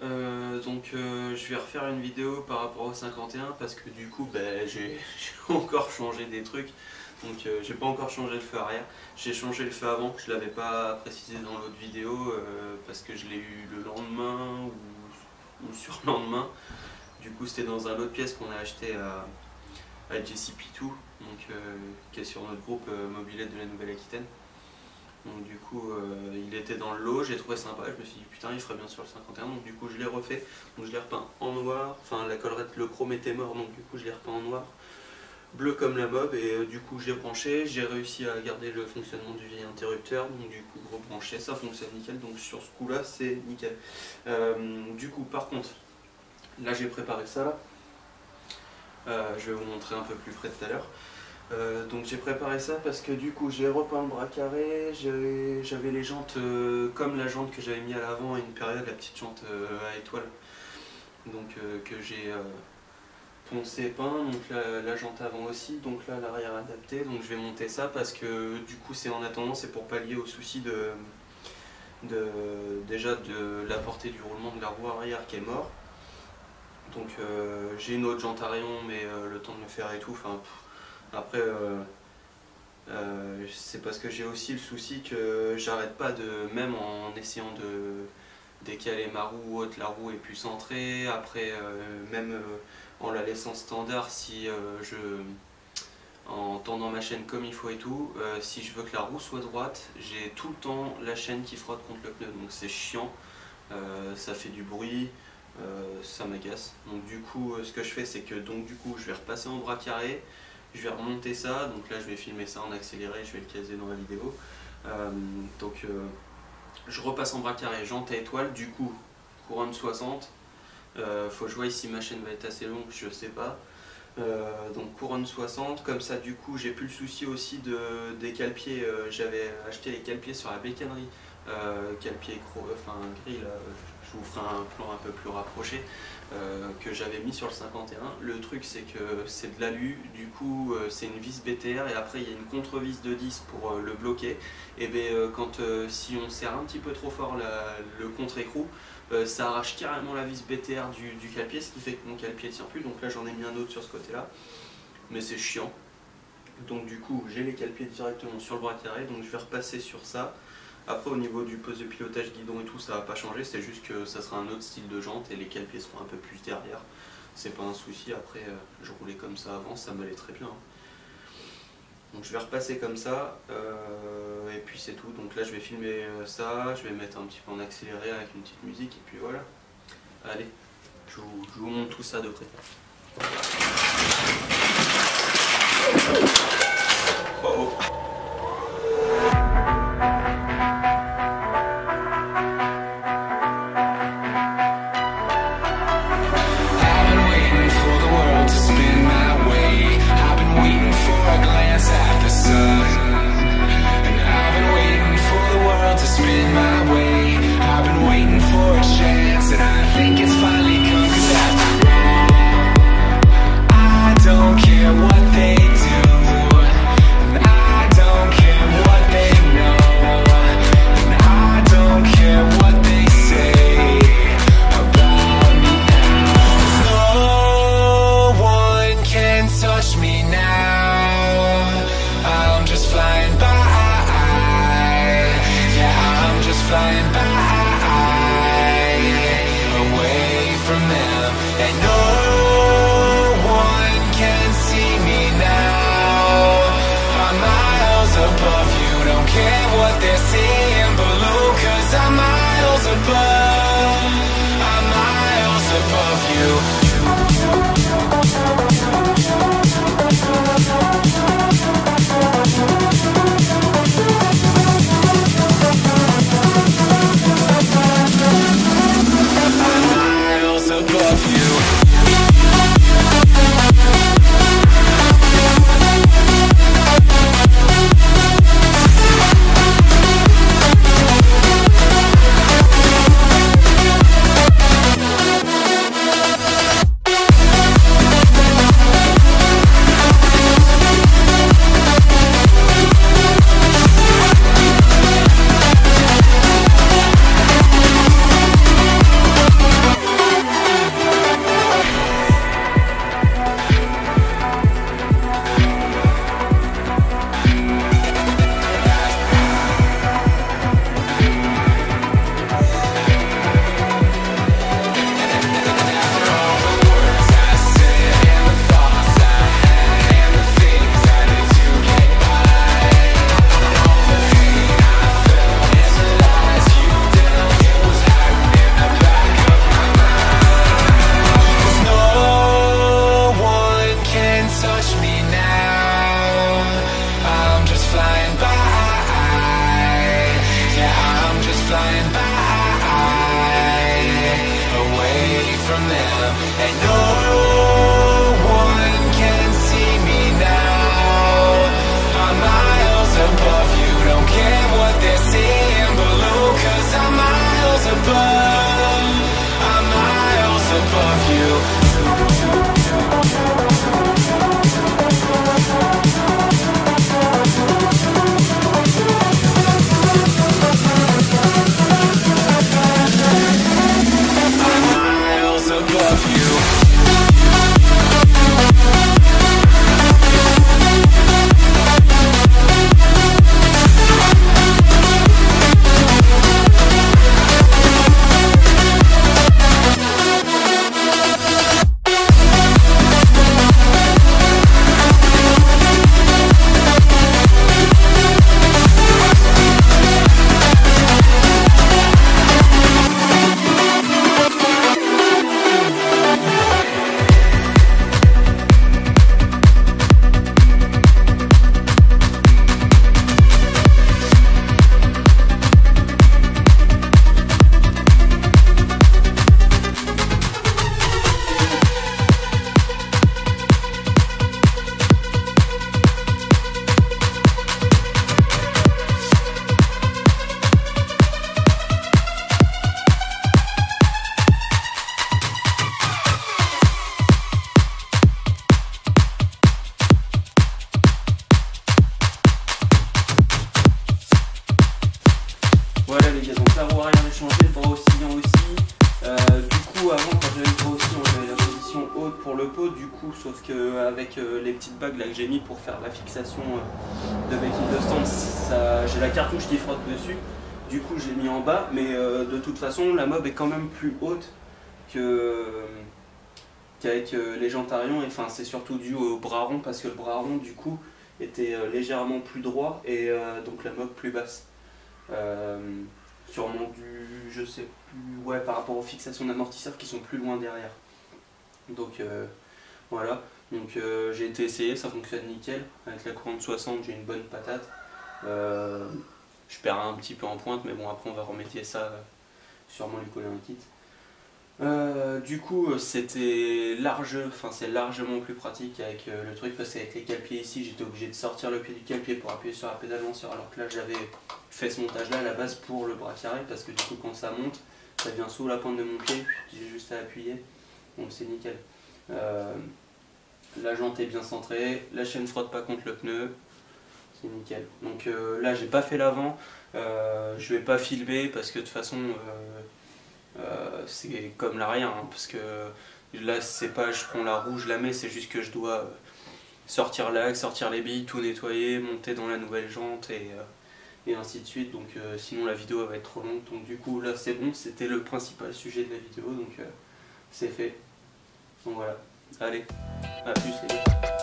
je vais refaire une vidéo par rapport au 51 parce que du coup j'ai encore changé des trucs. Donc j'ai pas encore changé le feu arrière, j'ai changé le feu avant, je l'avais pas précisé dans l'autre vidéo parce que je l'ai eu le lendemain ou sur le lendemain. Du coup c'était dans un autre pièce qu'on a acheté à JCP2, donc, qui est sur notre groupe Mobilette de la Nouvelle-Aquitaine. Donc du coup il était dans le lot, j'ai trouvé sympa, je me suis dit putain il ferait bien sur le 51, donc du coup je l'ai refait, donc je l'ai repeint en noir, enfin la collerette, le chrome était mort, donc du coup je l'ai repeint en noir, bleu comme la mob, et du coup j'ai branché, j'ai réussi à garder le fonctionnement du vieil interrupteur, donc du coup rebranché, ça fonctionne nickel, donc sur ce coup là c'est nickel. Du coup par contre, là j'ai préparé ça là, je vais vous montrer un peu plus près tout à l'heure. Donc j'ai préparé ça parce que du coup j'ai repeint le bras carré, j'avais les jantes comme la jante que j'avais mis à l'avant à une période, la petite jante à étoile, donc que j'ai poncé peint, donc la jante avant aussi, donc là l'arrière adapté, donc je vais monter ça parce que du coup c'est en attendant, c'est pour pallier au souci déjà de la portée du roulement de la roue arrière qui est mort. Donc j'ai une autre jante à rayon mais le temps de le faire et tout, enfin après, c'est parce que j'ai aussi le souci que j'arrête pas même en essayant de décaler ma roue ou autre, la roue est plus centrée. Après, même en la laissant standard, si en tendant ma chaîne comme il faut et tout, si je veux que la roue soit droite, j'ai tout le temps la chaîne qui frotte contre le pneu, donc c'est chiant, ça fait du bruit. Ça m'agace. Donc du coup ce que je fais c'est que je vais repasser en bras carré, je vais remonter ça, donc là je vais filmer ça en accéléré, je vais le caser dans la vidéo. Je repasse en bras carré, jante à étoile, du coup couronne 60, faut que je vois si ma chaîne va être assez longue, je sais pas. Donc couronne 60, comme ça du coup j'ai plus le souci aussi des cale-pieds, j'avais acheté les cale-pieds sur la bécannerie, cale-pied gris là, je vous ferai un plan un peu plus rapproché, que j'avais mis sur le 51. Le truc c'est que c'est de l'alu, du coup c'est une vis BTR et après il y a une contre-vis de 10 pour le bloquer, et si on serre un petit peu trop fort le contre-écrou, ça arrache carrément la vis BTR du cale-pied, ce qui fait que mon cale-pied ne tient plus, donc là j'en ai mis un autre sur ce côté là, mais c'est chiant. Donc du coup j'ai les cale-pieds directement sur le bras carré, donc je vais repasser sur ça. Après au niveau du poste de pilotage guidon et tout ça va pas changer, c'est juste que ça sera un autre style de jante et les cale-pieds seront un peu plus derrière, c'est pas un souci. Après je roulais comme ça avant, ça m'allait très bien. Donc je vais repasser comme ça, et puis c'est tout. Donc là je vais filmer ça, je vais mettre un petit peu en accéléré avec une petite musique et puis voilà. Allez, je vous montre tout ça de près. Oh oh. coup, sauf que avec les petites bagues là que j'ai mis pour faire la fixation de making de stand, j'ai la cartouche qui frotte dessus. Du coup, je l'ai mis en bas, mais de toute façon, la mob est quand même plus haute qu'avec les jantes Arion. Enfin, c'est surtout dû au bras rond parce que le bras rond, du coup, était légèrement plus droit et donc la mob plus basse. Sûrement dû, je sais plus, ouais, par rapport aux fixations d'amortisseurs qui sont plus loin derrière. Donc voilà, donc j'ai été essayé, ça fonctionne nickel. Avec la courante 60, j'ai une bonne patate. Je perds un petit peu en pointe, mais bon, après on va remédier ça, sûrement lui coller un kit. Du coup, c'est largement plus pratique avec le truc parce qu'avec les cale-pieds ici, j'étais obligé de sortir le pied du cale-pied pour appuyer sur la pédale lanceur, alors que là j'avais fait ce montage là à la base pour le bras carré parce que du coup quand ça monte, ça vient sous la pointe de mon pied, j'ai juste à appuyer, donc c'est nickel. La jante est bien centrée, la chaîne frotte pas contre le pneu, c'est nickel. Donc là j'ai pas fait l'avant, je vais pas filmer parce que de toute façon c'est comme l'arrière, hein, parce que là c'est pas je prends la roue, je la mets, c'est juste que je dois sortir l'axe, sortir les billes, tout nettoyer, monter dans la nouvelle jante et ainsi de suite, donc sinon la vidéo va être trop longue, donc du coup là c'est bon, c'était le principal sujet de la vidéo, donc c'est fait. Donc voilà, allez, à plus les gars.